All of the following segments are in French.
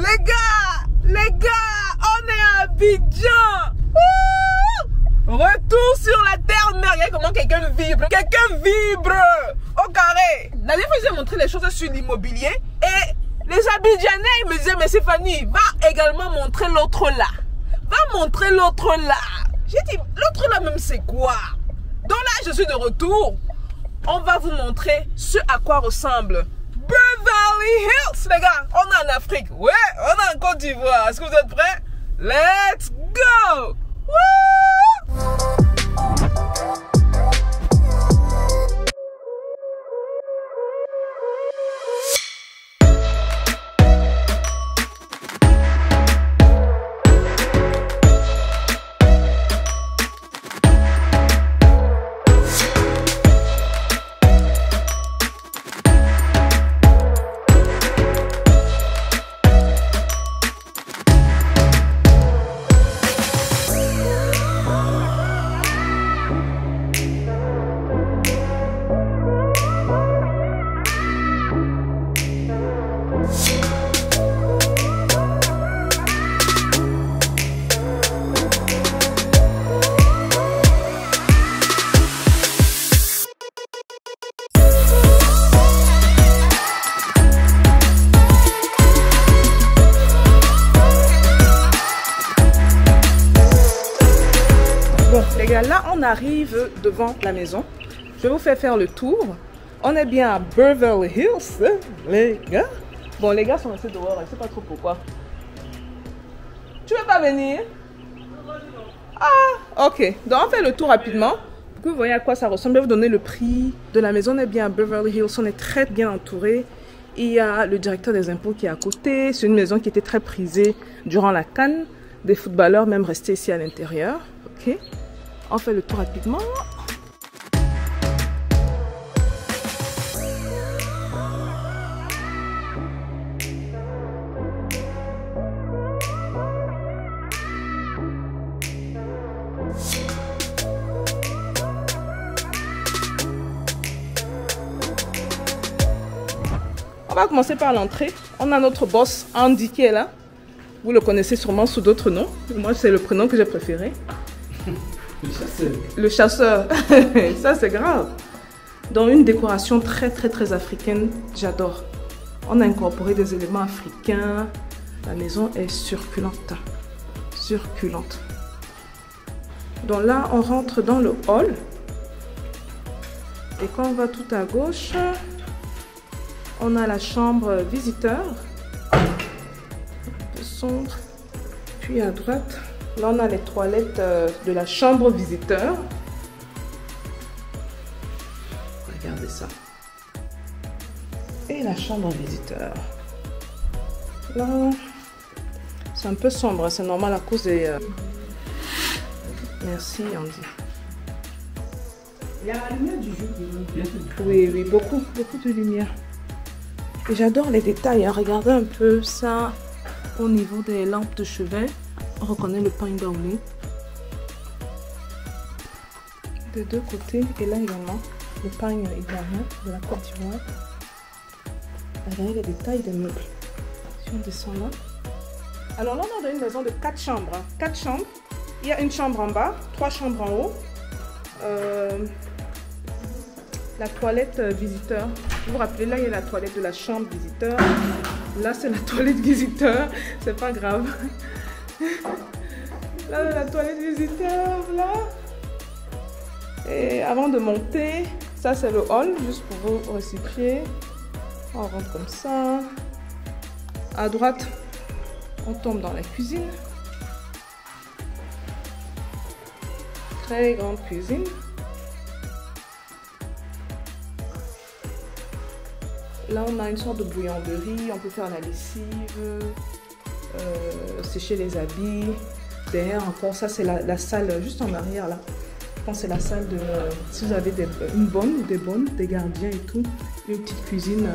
Les gars, on est à Abidjan. Retour sur la terre-mère. Regardez comment quelqu'un vibre. Quelqu'un vibre au carré. La dernière fois, je vous ai montré les choses sur l'immobilier. Et les Abidjanais, ils me disaient, mais Stéphanie, va également montrer l'autre là. Va montrer l'autre là. J'ai dit, l'autre là même c'est quoi? Donc là, je suis de retour. On va vous montrer ce à quoi ressemble Beverly Hills, les gars. On est en Afrique. Ouais, on est en Côte d'Ivoire. Est-ce que vous êtes prêts? Let's go! Woo! Bon les gars, là on arrive devant la maison. Je vais vous faire le tour. On est bien à Beverly Hills, les gars. Bon les gars sont restés dehors, je ne sais pas trop pourquoi. Tu veux pas venir? Ah ok, donc on fait le tour rapidement. Pour que vous voyez à quoi ça ressemble. Je vais vous donner le prix de la maison. On est bien à Beverly Hills, on est très bien entouré. Il y a le directeur des impôts qui est à côté. C'est une maison qui était très prisée durant la CAN. Des footballeurs même restés ici à l'intérieur. Ok, on fait le tour rapidement. On va commencer par l'entrée. On a notre boss Andy qui est là. Vous le connaissez sûrement sous d'autres noms. Moi, c'est le prénom que j'ai préféré. Le chasseur. Le chasseur. Ça, c'est grave. Dans une décoration très africaine, j'adore. On a incorporé des éléments africains. La maison est succulente. Succulente. Donc là, on rentre dans le hall. Et quand on va tout à gauche, on a la chambre visiteur. Un peu sombre. Puis à droite, là on a les toilettes de la chambre visiteur. Regardez ça. Et la chambre visiteur. Là, c'est un peu sombre, c'est normal à cause des... Merci Andy. Il y a la lumière du jour. Oui, beaucoup de lumière. Et j'adore les détails, hein. Regardez un peu ça au niveau des lampes de chevet. On reconnaît le pain brownie. De deux côtés, et là également, le pain ivoirien de la Côte d'Ivoire. Regardez les détails des meubles. Si on descend là. Alors là, on a une maison de 4 chambres. 4 chambres. Il y a une chambre en bas, 3 chambres en haut. La toilette visiteur. Vous vous rappelez, là, il y a la toilette de la chambre visiteur. Là, c'est la toilette visiteur. C'est pas grave. Là, la toilette visiteur, là. Et avant de monter, ça, c'est le hall, juste pour vous resituer. On rentre comme ça. À droite, on tombe dans la cuisine. Très grande cuisine. Là, on a une sorte de bouillon de riz. On peut faire la lessive, sécher les habits. Derrière encore, ça c'est la salle juste en arrière là. Je pense que c'est la salle de... si vous avez une bonne ou des bonnes, des gardiens et tout. Une petite cuisine.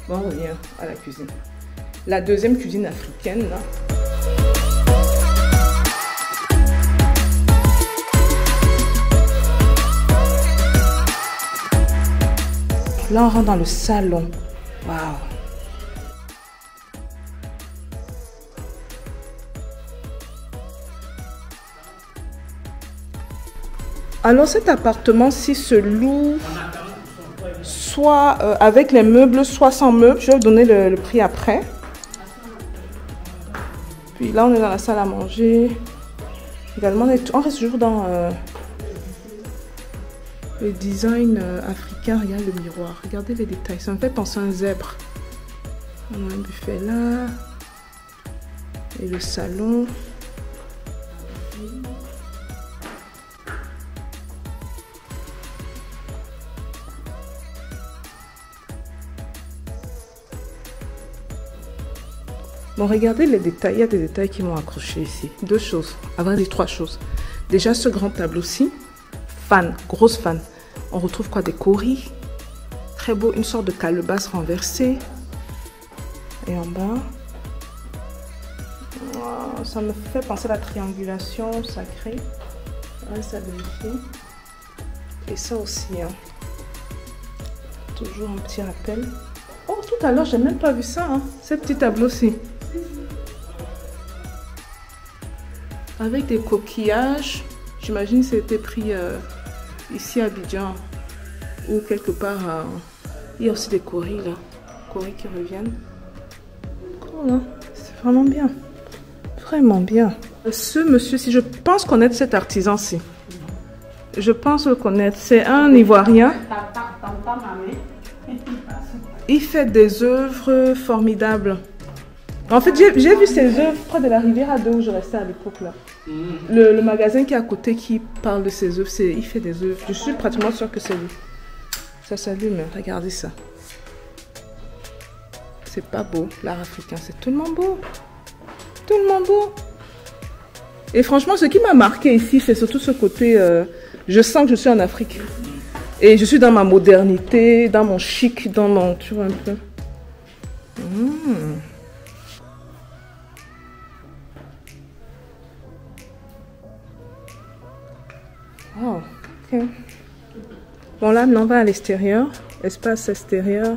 Bon, on revient à la cuisine. La deuxième cuisine africaine là. Là, on rentre dans le salon. Waouh! Alors cet appartement-ci se loue soit avec les meubles, soit sans meubles. Je vais vous donner le prix après. Puis là, on est dans la salle à manger. Également, on reste toujours dans le design africain. Regarde le miroir. Regardez les détails. Ça me fait penser à un zèbre. On a un buffet là. Et le salon. Bon, regardez les détails. Il y a des détails qui m'ont accroché ici. Deux choses. Avant des trois choses. Déjà, ce grand tableau-ci. Fan. Grosse fan. On retrouve quoi? Des coris. Très beau. Une sorte de calebasse renversée. Et en bas. Oh, ça me fait penser à la triangulation sacrée. Reste à vérifier. Et ça aussi. Hein. Toujours un petit rappel. Oh, tout à l'heure, j'ai même pas vu ça. Hein. Ce petit tableau-ci. Avec des coquillages, j'imagine que c'était pris ici à Abidjan ou quelque part. Il y a aussi des coris là, coris qui reviennent. Oh là, c'est vraiment bien, vraiment bien. Ce monsieur-ci, je pense connaître cet artisan-ci. Je pense le connaître. C'est un Ivoirien. Il fait des œuvres formidables. En fait, j'ai vu ses œuvres près de la rivière à deux où je restais à l'époque là. Le magasin qui est à côté qui parle de ses œuvres, il fait des œuvres. Je suis pratiquement sûre que c'est lui. Ça s'allume, regardez ça. C'est pas beau, l'art africain, c'est tellement beau. Tellement beau. Et franchement, ce qui m'a marqué ici, c'est surtout ce côté, je sens que je suis en Afrique. Et je suis dans ma modernité, dans mon chic, dans mon, tu vois un peu. Oh, ok. Bon, là, on va à l'extérieur. Espace extérieur.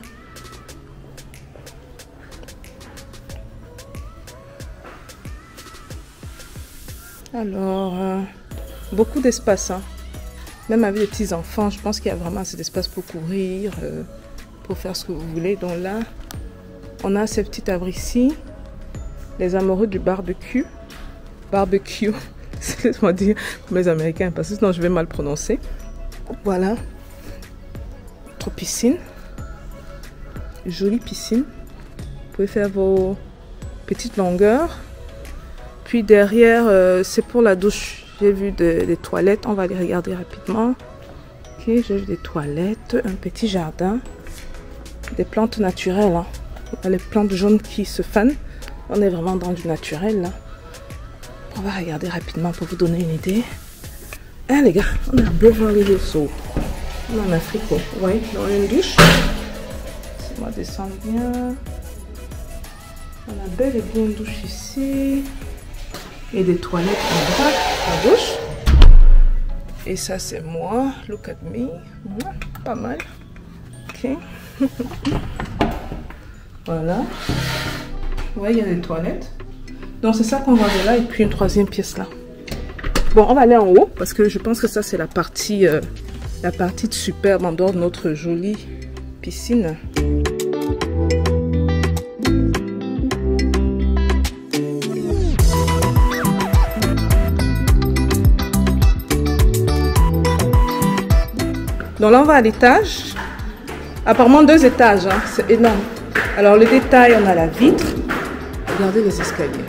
Alors, beaucoup d'espace. Hein. Même avec les petits-enfants, je pense qu'il y a vraiment assez d'espace pour courir, pour faire ce que vous voulez. Donc là, on a ces petits abris ici. Les amoureux du barbecue. Barbecue. Laisse-moi dire comme les Américains, parce que sinon je vais mal prononcer. Voilà. Notre piscine. Jolie piscine. Vous pouvez faire vos petites longueurs. Puis derrière, c'est pour la douche. J'ai vu des toilettes. On va les regarder rapidement. Ok, j'ai vu des toilettes. Un petit jardin. Des plantes naturelles. Hein. Les plantes jaunes qui se fanent. On est vraiment dans du naturel là. On va regarder rapidement pour vous donner une idée. Hein les gars, on a Beverly Hills. On est en Afrique. Oui, dans une douche. On va descendre bien. On a bel et bien une douche ici. Et des toilettes en droite, à gauche. Et ça c'est moi. Look at me. Pas mal. Ok. Voilà. Ouais, il y a des toilettes. Donc c'est ça qu'on va de là et puis une troisième pièce là. Bon, on va aller en haut parce que je pense que ça c'est la partie de superbe en dehors de notre jolie piscine. Donc là on va à l'étage. Apparemment 2 étages, hein. C'est énorme. Alors le détail, on a la vitre. Regardez les escaliers.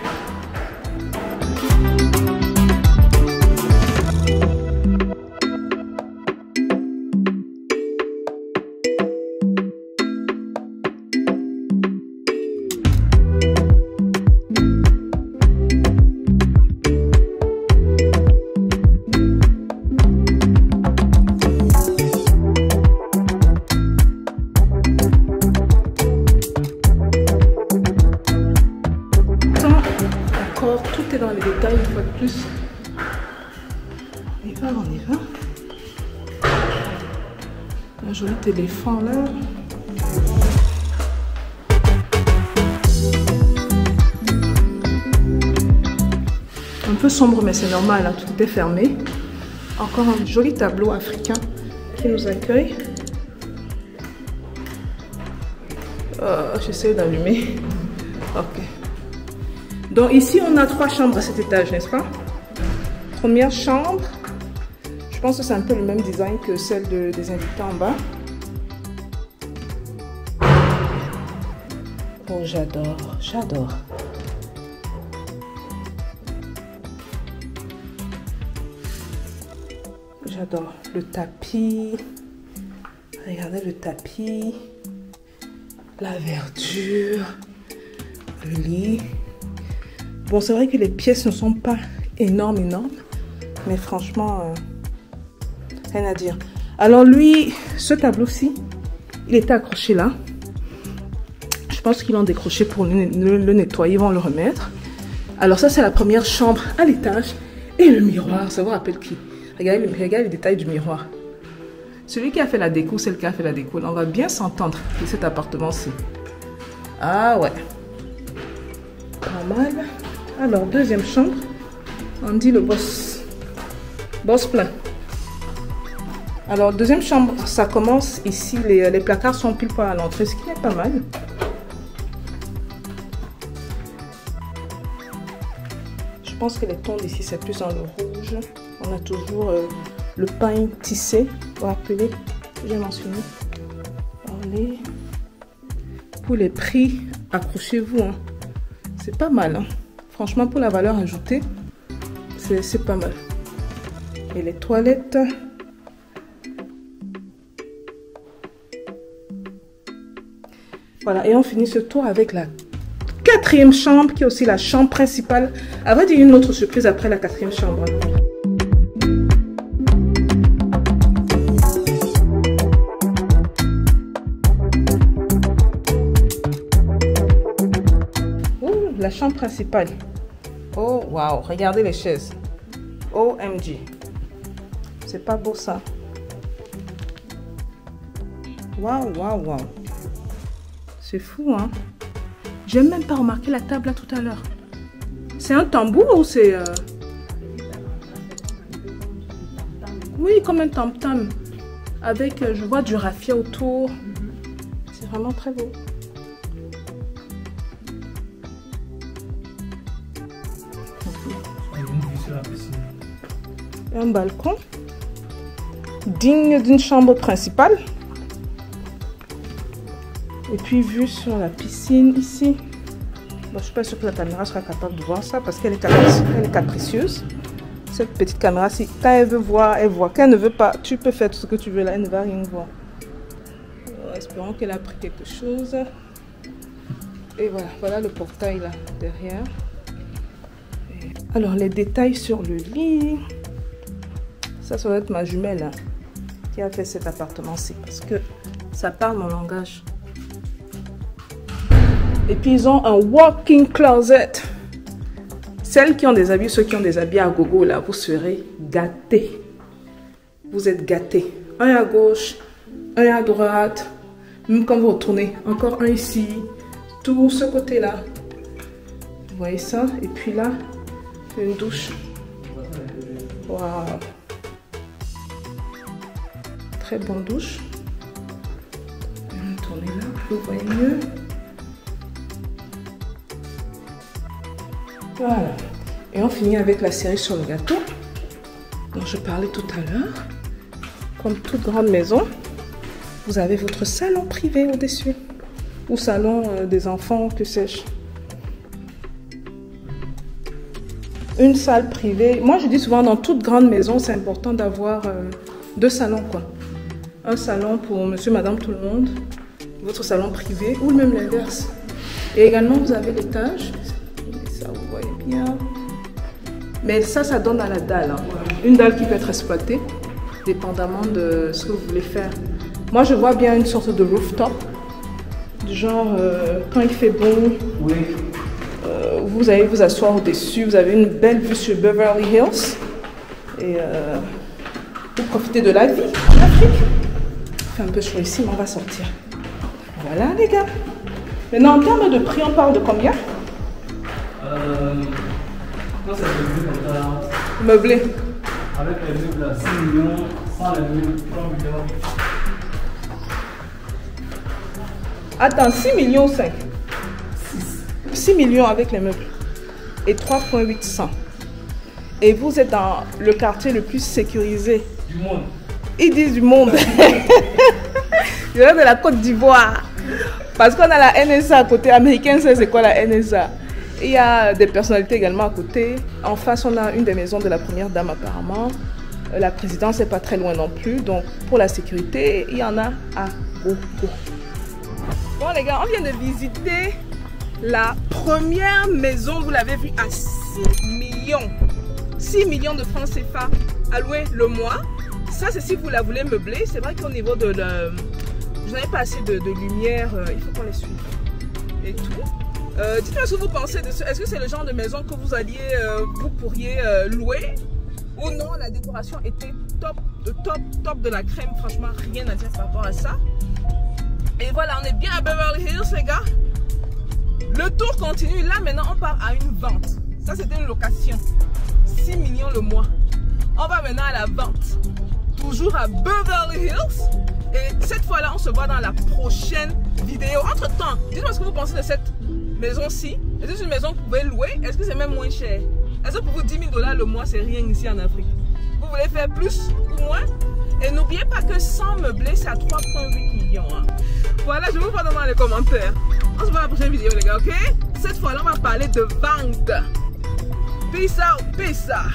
Tout est dans les détails une fois de plus. On y va, on y va. Un joli téléphone là. Un peu sombre mais c'est normal, hein, tout est fermé. Encore un joli tableau africain qui nous accueille. J'essaie d'allumer. Ok. Donc ici, on a 3 chambres à cet étage, n'est-ce pas? Première chambre. Je pense que c'est un peu le même design que celle des invités en bas. Oh, j'adore, j'adore. J'adore le tapis. Regardez le tapis. La verdure. Le lit. Bon, c'est vrai que les pièces ne sont pas énormes. Mais franchement, rien à dire. Alors lui, ce tableau-ci, il était accroché là. Je pense qu'ils l'ont décroché pour le nettoyer. Ils vont le remettre. Alors ça, c'est la première chambre à l'étage. Et le miroir, ça vous rappelle qui? Regardez les détails du miroir. Celui qui a fait la déco, celle qui a fait la déco, là, on va bien s'entendre de cet appartement-ci. Ah ouais. Pas mal. Alors, deuxième chambre. On dit le boss. Boss plein. Alors, deuxième chambre, ça commence ici. Les placards sont pile poil à l'entrée, ce qui est pas mal. Je pense que les tons d'ici, c'est plus dans le rouge. On a toujours le pain tissé. Vous vous rappelez, j'ai mentionné. Allez. Pour les prix, accrochez-vous. Hein. C'est pas mal. Hein. Franchement, pour la valeur ajoutée, c'est pas mal. Et les toilettes. Voilà, et on finit ce tour avec la 4e chambre, qui est aussi la chambre principale. À vrai dire, une autre surprise après la 4e chambre. La chambre principale. Oh, waouh, regardez les chaises. OMG. C'est pas beau ça. Waouh, waouh, waouh. C'est fou, hein. J'ai même pas remarqué la table là tout à l'heure. C'est un tambour ou c'est... Oui, comme un tam-tam. Avec, je vois du raffia autour. C'est vraiment très beau. Un balcon digne d'une chambre principale. Et puis vue sur la piscine ici. Bon, je ne suis pas sûre que la caméra sera capable de voir ça parce qu'elle est capricieuse. Cette petite caméra-ci, quand elle veut voir, elle voit. Quand elle ne veut pas, tu peux faire tout ce que tu veux là, elle ne va rien voir. Alors, espérons qu'elle a pris quelque chose. Et voilà, voilà le portail là derrière. Alors les détails sur le lit. Ça doit être ma jumelle hein, qui a fait cet appartement-ci parce que ça parle mon langage. Et puis ils ont un walk-in closet. Celles qui ont des habits, ceux qui ont des habits à gogo là, vous serez gâtés. Vous êtes gâtés. Un à gauche, un à droite. Même quand vous retournez, encore un ici. Tout ce côté-là. Vous voyez ça? Et puis là, une douche. Waouh. Très bonne douche. Je vais me tourner là, vous voyez mieux. Voilà. Et on finit avec la cerise sur le gâteau dont je parlais tout à l'heure. Comme toute grande maison, vous avez votre salon privé au-dessus. Ou salon des enfants, que sais-je. Une salle privée. Moi, je dis souvent, dans toute grande maison, c'est important d'avoir 2 salons, quoi. Un salon pour monsieur, madame, tout le monde. Votre salon privé, ou même l'inverse. Et également, vous avez l'étage. Ça, vous voyez bien. Mais ça donne à la dalle. Hein. Une dalle qui peut être exploitée, dépendamment de ce que vous voulez faire. Moi, je vois bien une sorte de rooftop. Du genre, quand il fait bon, oui. Vous allez vous asseoir au-dessus. Vous avez une belle vue sur Beverly Hills. Et vous profitez de la vie en Afrique. Il fait un peu chaud ici, mais on va sortir. Voilà, les gars. Maintenant, en termes de prix, on parle de combien? Non, c'est meublé comme ça. Meublé. Avec les meubles à 6 millions, sans les meubles, 3 millions. Attends, 6 millions 5. 6 millions avec les meubles. Et 3,800. Et vous êtes dans le quartier le plus sécurisé. Du monde. Ils disent du monde. Je viens de la Côte d'Ivoire. Parce qu'on a la NSA à côté. Américain, c'est quoi la NSA? Il y a des personnalités également à côté. En face, on a une des maisons de la première dame apparemment. La présidence n'est pas très loin non plus. Donc, pour la sécurité, il y en a à beaucoup. Bon les gars, on vient de visiter la première maison. Vous l'avez vu à 6 millions. 6 millions de francs CFA alloués le mois. Ça, c'est si vous la voulez meubler. C'est vrai qu'au niveau de vous n'avez pas assez de lumière. Il faut qu'on les suive. Et tout. Dites-moi ce que vous pensez de ce. Est-ce que c'est le genre de maison que vous pourriez louer ou non? La décoration était top de la crème. Franchement, rien à dire par rapport à ça. Et voilà, on est bien à Beverly Hills, les gars. Le tour continue. Là, maintenant, on part à une vente. Ça, c'était une location. 6 millions le mois. On va maintenant à la vente. Toujours à Beverly Hills. Et cette fois-là, on se voit dans la prochaine vidéo. Entre-temps, dites-moi ce que vous pensez de cette maison-ci. Est-ce que c'est une maison que vous pouvez louer? Est-ce que c'est même moins cher? Est-ce que pour vous, 10 000 $ le mois, c'est rien ici en Afrique? Vous voulez faire plus ou moins? Et n'oubliez pas que sans meubler, c'est à 3,8 millions. Hein. Voilà, je vous vois dans les commentaires. On se voit dans la prochaine vidéo, les gars, ok? Cette fois-là, on va parler de vente. Peace out, peace out.